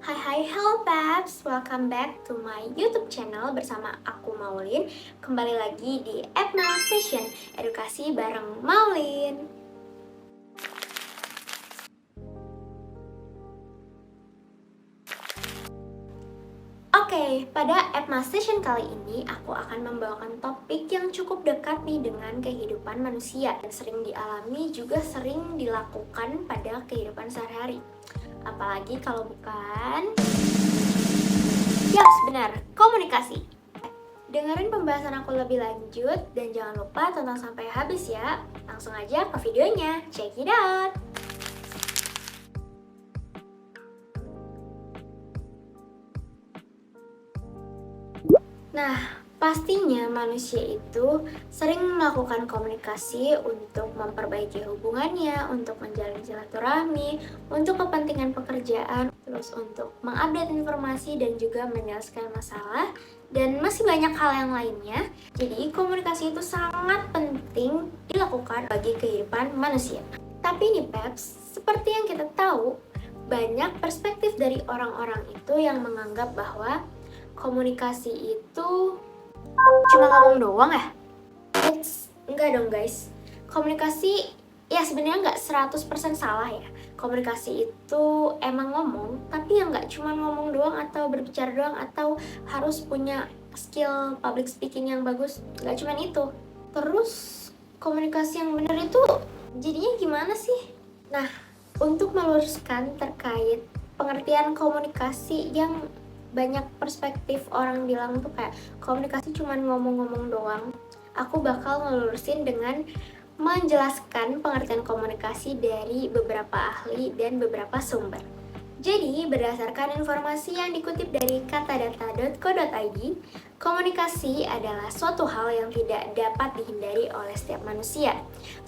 Hai hai, hello Paps, welcome back to my YouTube channel bersama aku Maulin. Kembali lagi di Epna Session, edukasi bareng Maulin. Oke, pada Epna Session kali ini aku akan membawakan topik yang cukup dekat nih dengan kehidupan manusia dan sering dialami juga sering dilakukan pada kehidupan sehari-hari. Apalagi kalau bukan... Yaps, benar, komunikasi. Dengerin pembahasan aku lebih lanjut dan jangan lupa tonton sampai habis ya. Langsung aja ke videonya, check it out! Nah, pastinya manusia itu sering melakukan komunikasi untuk memperbaiki hubungannya, untuk menjalin silaturahmi, untuk kepentingan pekerjaan, terus untuk mengupdate informasi dan juga menyelesaikan masalah, dan masih banyak hal yang lainnya. Jadi, komunikasi itu sangat penting dilakukan bagi kehidupan manusia. Tapi nih Peps, seperti yang kita tahu, banyak perspektif dari orang-orang itu yang menganggap bahwa komunikasi itu cuma ngomong doang ya? Enggak dong guys. Komunikasi ya sebenarnya nggak 100% salah ya. Komunikasi itu emang ngomong, tapi ya nggak cuma ngomong doang atau berbicara doang atau harus punya skill public speaking yang bagus. Nggak cuma itu. Terus komunikasi yang benar itu jadinya gimana sih? Nah, untuk meluruskan terkait pengertian komunikasi yang banyak perspektif orang bilang tuh kayak komunikasi cuma ngomong-ngomong doang, aku bakal ngelurusin dengan menjelaskan pengertian komunikasi dari beberapa ahli dan beberapa sumber. Jadi, berdasarkan informasi yang dikutip dari katadata.co.id, komunikasi adalah suatu hal yang tidak dapat dihindari oleh setiap manusia.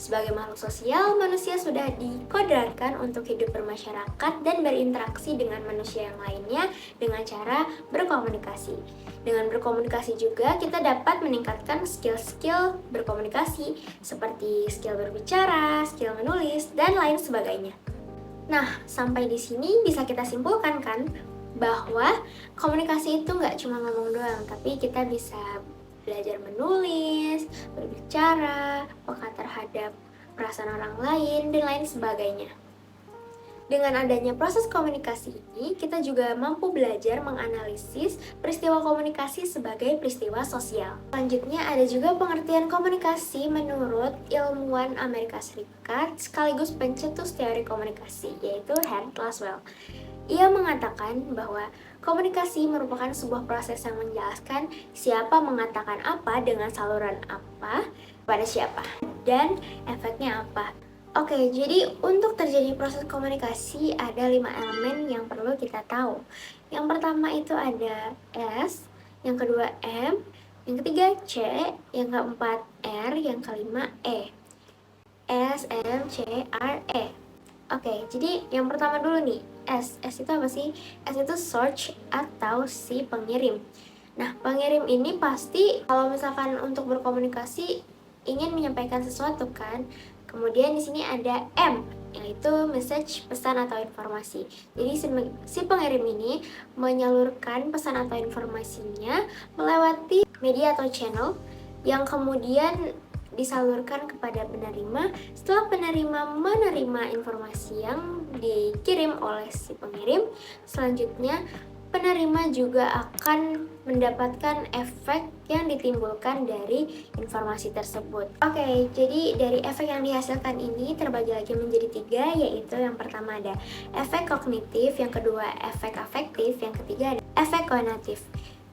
Sebagai makhluk sosial, manusia sudah dikodratkan untuk hidup bermasyarakat dan berinteraksi dengan manusia yang lainnya dengan cara berkomunikasi. Dengan berkomunikasi juga kita dapat meningkatkan skill-skill berkomunikasi seperti skill berbicara, skill menulis, dan lain sebagainya. Nah, sampai di sini bisa kita simpulkan kan bahwa komunikasi itu nggak cuma ngomong doang, tapi kita bisa belajar menulis, berbicara, peka terhadap perasaan orang lain, dan lain sebagainya. Dengan adanya proses komunikasi ini, kita juga mampu belajar menganalisis peristiwa komunikasi sebagai peristiwa sosial. Selanjutnya ada juga pengertian komunikasi menurut ilmuwan Amerika Serikat sekaligus pencetus teori komunikasi, yaitu Hans Laswell. Ia mengatakan bahwa komunikasi merupakan sebuah proses yang menjelaskan siapa mengatakan apa dengan saluran apa pada siapa dan efeknya apa. Oke, jadi untuk terjadi proses komunikasi ada 5 elemen yang perlu kita tahu. Yang pertama itu ada S, yang kedua M, yang ketiga C, yang keempat R, yang kelima E. S, M, C, R, E. Oke, jadi yang pertama dulu nih, S. S itu apa sih? S itu source atau si pengirim. Nah, pengirim ini pasti kalau misalkan untuk berkomunikasi ingin menyampaikan sesuatu kan. Kemudian di sini ada M, yaitu message, pesan atau informasi. Jadi si pengirim ini menyalurkan pesan atau informasinya melewati media atau channel yang kemudian disalurkan kepada penerima. Setelah penerima menerima informasi yang dikirim oleh si pengirim, selanjutnya penerima juga akan mendapatkan efek yang ditimbulkan dari informasi tersebut. Oke, jadi dari efek yang dihasilkan ini terbagi lagi menjadi 3, yaitu yang pertama ada efek kognitif, yang kedua efek afektif, yang ketiga ada efek konatif.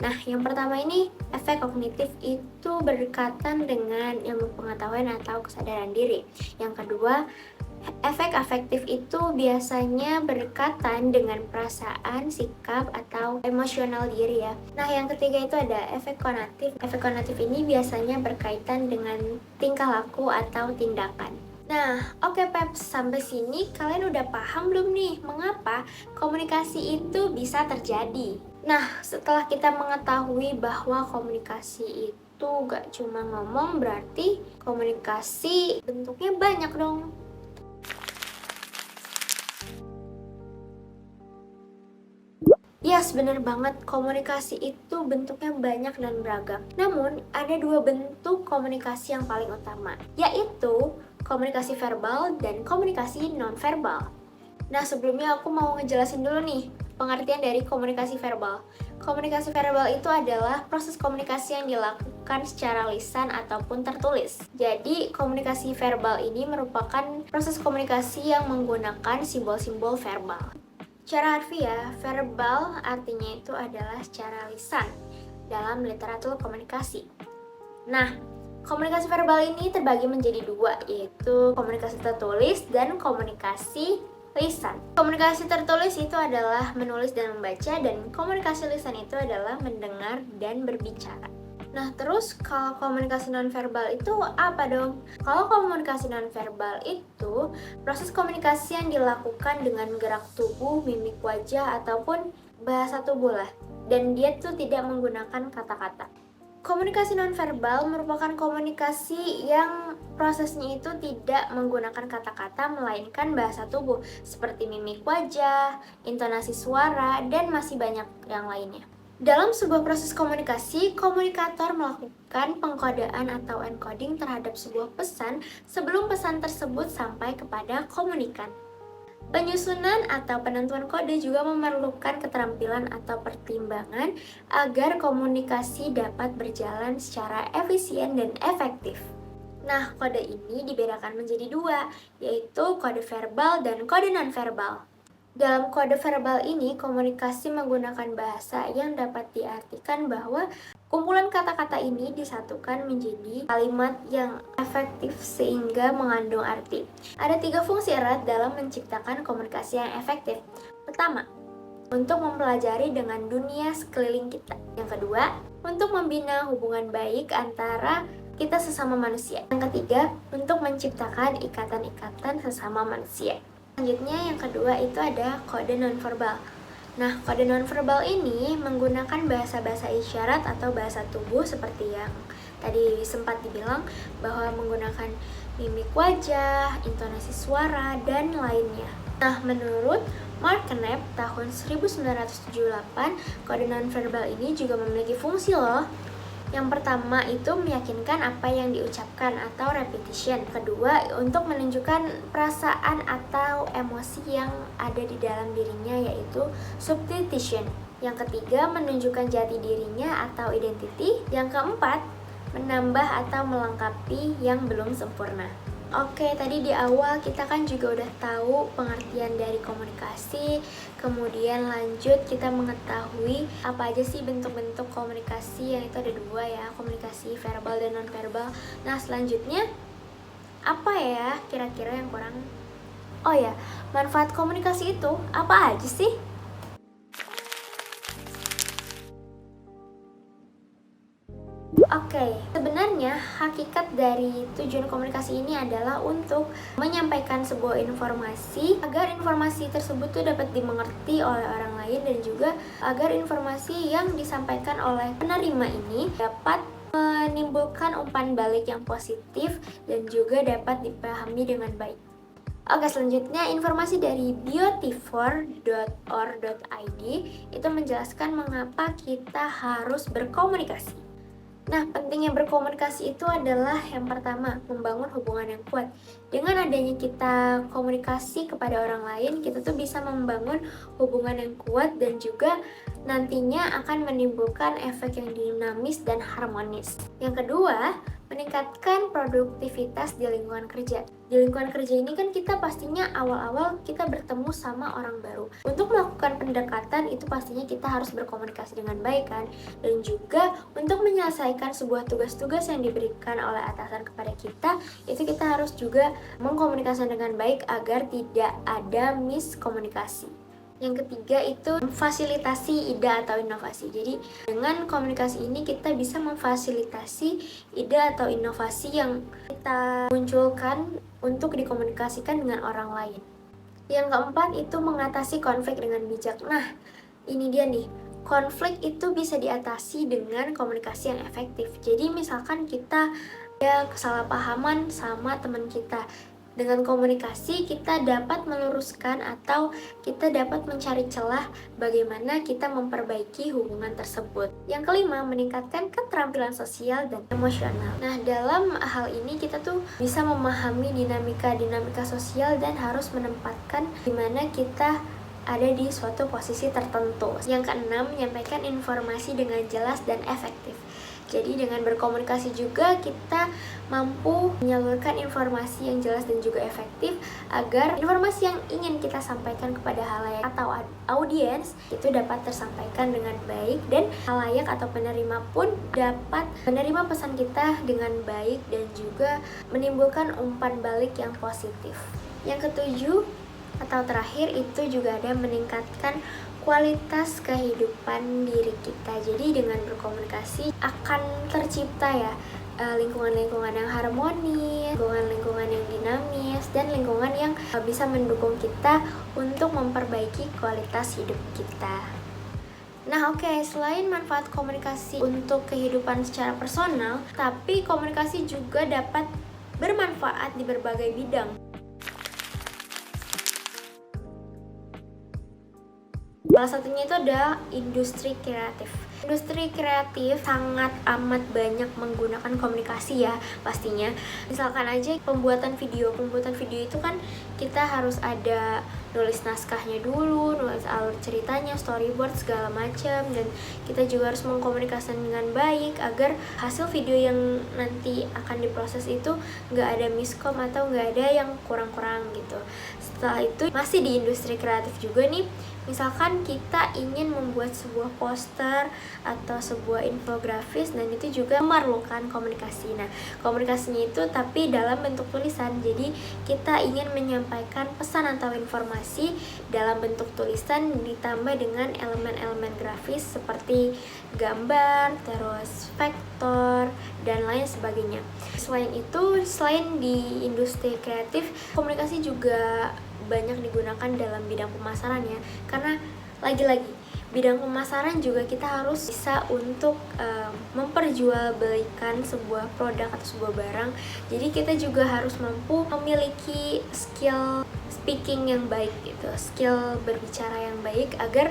Nah, yang pertama ini, efek kognitif itu berdekatan dengan ilmu pengetahuan atau kesadaran diri. Yang kedua, efek afektif itu biasanya berdekatan dengan perasaan, sikap, atau emosional diri ya. Nah, yang ketiga itu ada efek konatif. Efek konatif ini biasanya berkaitan dengan tingkah laku atau tindakan. Nah, oke Peps, sampai sini kalian udah paham belum nih mengapa komunikasi itu bisa terjadi? Nah, setelah kita mengetahui bahwa komunikasi itu gak cuma ngomong, berarti komunikasi bentuknya banyak dong. Yes, bener banget. Komunikasi itu bentuknya banyak dan beragam. Namun, ada dua bentuk komunikasi yang paling utama, yaitu komunikasi verbal dan komunikasi nonverbal. Nah, sebelumnya aku mau ngejelasin dulu nih pengertian dari komunikasi verbal. Komunikasi verbal itu adalah proses komunikasi yang dilakukan secara lisan ataupun tertulis. Jadi, komunikasi verbal ini merupakan proses komunikasi yang menggunakan simbol-simbol verbal. Secara harfiah, verbal artinya itu adalah secara lisan dalam literatur komunikasi. Nah, komunikasi verbal ini terbagi menjadi dua, yaitu komunikasi tertulis dan komunikasi lisan. Komunikasi tertulis itu adalah menulis dan membaca, dan komunikasi lisan itu adalah mendengar dan berbicara. Nah, terus kalau komunikasi nonverbal itu apa dong? Kalau komunikasi nonverbal itu proses komunikasi yang dilakukan dengan gerak tubuh, mimik wajah, ataupun bahasa tubuh lah. Dan dia tuh tidak menggunakan kata-kata. Komunikasi nonverbal merupakan komunikasi yang prosesnya itu tidak menggunakan kata-kata melainkan bahasa tubuh seperti mimik wajah, intonasi suara, dan masih banyak yang lainnya. Dalam sebuah proses komunikasi, komunikator melakukan pengkodaan atau encoding terhadap sebuah pesan sebelum pesan tersebut sampai kepada komunikan. Penyusunan atau penentuan kode juga memerlukan keterampilan atau pertimbangan agar komunikasi dapat berjalan secara efisien dan efektif. Nah, kode ini dibedakan menjadi dua, yaitu kode verbal dan kode nonverbal. Dalam kode verbal ini, komunikasi menggunakan bahasa yang dapat diartikan bahwa kumpulan kata-kata ini disatukan menjadi kalimat yang efektif sehingga mengandung arti. Ada 3 fungsi erat dalam menciptakan komunikasi yang efektif. Pertama, untuk mempelajari dengan dunia sekeliling kita. Yang kedua, untuk membina hubungan baik antara kita sesama manusia. Yang ketiga, untuk menciptakan ikatan-ikatan sesama manusia. Selanjutnya yang kedua itu ada kode nonverbal. Nah, kode nonverbal ini menggunakan bahasa-bahasa isyarat atau bahasa tubuh seperti yang tadi sempat dibilang, bahwa menggunakan mimik wajah, intonasi suara, dan lainnya. Nah, menurut Mark Knapp tahun 1978, kode nonverbal ini juga memiliki fungsi loh. Yang pertama itu meyakinkan apa yang diucapkan atau repetition. Kedua, untuk menunjukkan perasaan atau emosi yang ada di dalam dirinya, yaitu substitution. Yang ketiga, menunjukkan jati dirinya atau identity. Yang keempat, menambah atau melengkapi yang belum sempurna. Oke, tadi di awal kita kan juga udah tahu pengertian dari komunikasi, kemudian lanjut kita mengetahui apa aja sih bentuk-bentuk komunikasi, yang itu ada dua ya, komunikasi verbal dan nonverbal. Nah, selanjutnya apa ya kira-kira yang kurang? Oh ya, manfaat komunikasi itu apa aja sih? Oke, sebenarnya hakikat dari tujuan komunikasi ini adalah untuk menyampaikan sebuah informasi agar informasi tersebut tuh dapat dimengerti oleh orang lain, dan juga agar informasi yang disampaikan oleh penerima ini dapat menimbulkan umpan balik yang positif dan juga dapat dipahami dengan baik. Oke, selanjutnya informasi dari biotifor.or.id itu menjelaskan mengapa kita harus berkomunikasi. Nah, pentingnya berkomunikasi itu adalah yang pertama, membangun hubungan yang kuat. Dengan adanya kita komunikasi kepada orang lain, kita tuh bisa membangun hubungan yang kuat dan juga nantinya akan menimbulkan efek yang dinamis dan harmonis. Yang kedua, meningkatkan produktivitas di lingkungan kerja. Di lingkungan kerja ini kan kita pastinya awal-awal kita bertemu sama orang baru. Untuk melakukan pendekatan itu pastinya kita harus berkomunikasi dengan baik kan. Dan juga untuk menyelesaikan sebuah tugas-tugas yang diberikan oleh atasan kepada kita, itu kita harus juga mengkomunikasikan dengan baik agar tidak ada miskomunikasi. Yang ketiga itu memfasilitasi ide atau inovasi. Jadi dengan komunikasi ini kita bisa memfasilitasi ide atau inovasi yang kita munculkan untuk dikomunikasikan dengan orang lain. Yang keempat itu mengatasi konflik dengan bijak. Nah, ini dia nih. Konflik itu bisa diatasi dengan komunikasi yang efektif. Jadi misalkan kita ada kesalahpahaman sama teman kita. Dengan komunikasi kita dapat meluruskan atau kita dapat mencari celah bagaimana kita memperbaiki hubungan tersebut. Yang kelima, meningkatkan keterampilan sosial dan emosional. Nah, dalam hal ini kita tuh bisa memahami dinamika-dinamika sosial dan harus menempatkan di mana kita ada di suatu posisi tertentu. Yang keenam, menyampaikan informasi dengan jelas dan efektif. Jadi dengan berkomunikasi juga kita mampu menyalurkan informasi yang jelas dan juga efektif agar informasi yang ingin kita sampaikan kepada halayak atau audiens itu dapat tersampaikan dengan baik, dan halayak atau penerima pun dapat menerima pesan kita dengan baik dan juga menimbulkan umpan balik yang positif. Yang ketujuh atau terakhir itu juga ada meningkatkan kualitas kehidupan diri kita. Jadi dengan berkomunikasi akan tercipta ya lingkungan-lingkungan yang harmonis, lingkungan yang dinamis, dan lingkungan yang bisa mendukung kita untuk memperbaiki kualitas hidup kita. Nah oke, selain manfaat komunikasi untuk kehidupan secara personal, tapi komunikasi juga dapat bermanfaat di berbagai bidang. Salah satunya itu adalah industri kreatif. Industri kreatif sangat amat banyak menggunakan komunikasi ya pastinya. Misalkan aja pembuatan video itu kan kita harus ada nulis naskahnya dulu, nulis alur ceritanya, storyboard segala macam, dan kita juga harus mengkomunikasikan dengan baik agar hasil video yang nanti akan diproses itu nggak ada miskom atau nggak ada yang kurang-kurang gitu. Setelah itu masih di industri kreatif juga nih, misalkan kita ingin membuat sebuah poster atau sebuah infografis, dan itu juga memerlukan komunikasi. Nah, komunikasinya itu tapi dalam bentuk tulisan. Jadi kita ingin menyampaikan pesan atau informasi dalam bentuk tulisan ditambah dengan elemen-elemen grafis seperti gambar, terus vektor, dan lain sebagainya. Selain itu, selain di industri kreatif, komunikasi juga banyak digunakan dalam bidang pemasaran ya, karena lagi-lagi bidang pemasaran juga kita harus bisa untuk memperjualbelikan sebuah produk atau sebuah barang. Jadi kita juga harus mampu memiliki skill speaking yang baik gitu, skill berbicara yang baik agar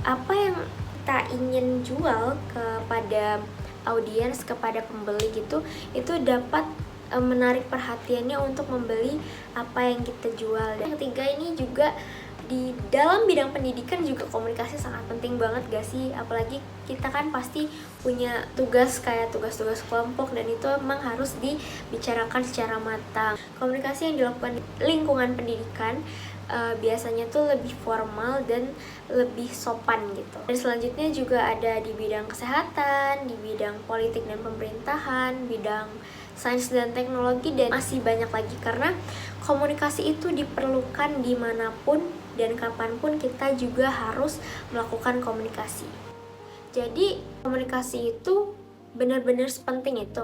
apa yang kita ingin jual kepada audiens, kepada pembeli gitu, itu dapat menarik perhatiannya untuk membeli apa yang kita jual. Dan yang ketiga ini juga di dalam bidang pendidikan juga komunikasi sangat penting banget gak sih? Apalagi kita kan pasti punya tugas kayak tugas-tugas kelompok, dan itu emang harus dibicarakan secara matang. Komunikasi yang dilakukan di lingkungan pendidikan biasanya tuh lebih formal dan lebih sopan gitu. Dan selanjutnya juga ada di bidang kesehatan, di bidang politik dan pemerintahan, bidang sains dan teknologi, dan masih banyak lagi, karena komunikasi itu diperlukan dimanapun dan kapanpun kita juga harus melakukan komunikasi. Jadi komunikasi itu benar-benar sepenting itu.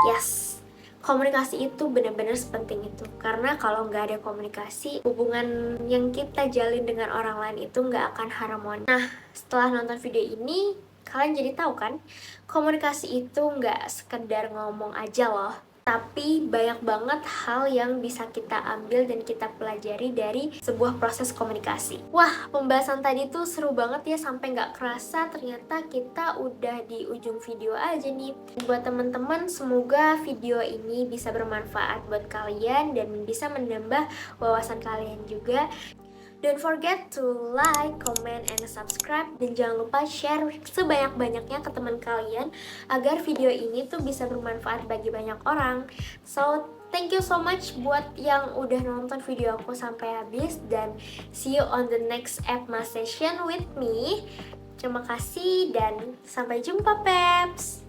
Yes, komunikasi itu benar-benar sepenting itu, karena kalau nggak ada komunikasi, hubungan yang kita jalin dengan orang lain itu nggak akan harmonis. Nah, setelah nonton video ini, kalian jadi tahu kan, komunikasi itu nggak sekedar ngomong aja loh, tapi banyak banget hal yang bisa kita ambil dan kita pelajari dari sebuah proses komunikasi. Wah, pembahasan tadi tuh seru banget ya, sampai nggak kerasa ternyata kita udah di ujung video aja nih. Buat teman-teman, semoga video ini bisa bermanfaat buat kalian dan bisa menambah wawasan kalian juga. Don't forget to like, comment, and subscribe. Dan jangan lupa share sebanyak-banyaknya ke teman kalian agar video ini tuh bisa bermanfaat bagi banyak orang. So, thank you so much buat yang udah nonton video aku sampai habis. Dan see you on the next EPMA session with me. Terima kasih dan sampai jumpa, Peps!